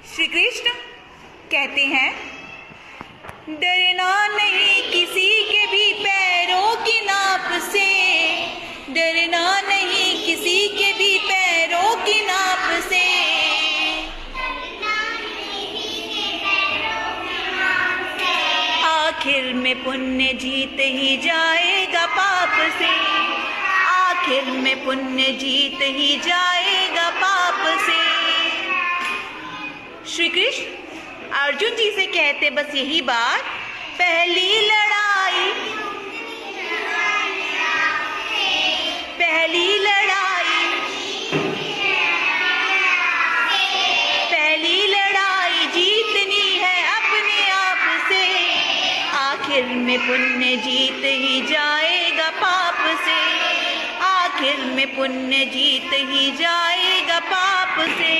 श्री कृष्ण कहते हैं, डरना नहीं किसी के भी पैरों की नाप से, डरना नहीं किसी के भी पैरों की नाप से। आखिर में पुण्य जीत ही जाएगा पाप से, आखिर में पुण्य जीत ही जाएगा पाप से। श्री कृष्ण अर्जुन जी से कहते बस यही बात, पहली लड़ाई पहली लड़ाई पहली लड़ाई जीतनी है अपने आप से। आखिर में पुण्य जीत ही जाएगा पाप से, आखिर में पुण्य जीत ही जाएगा पाप से।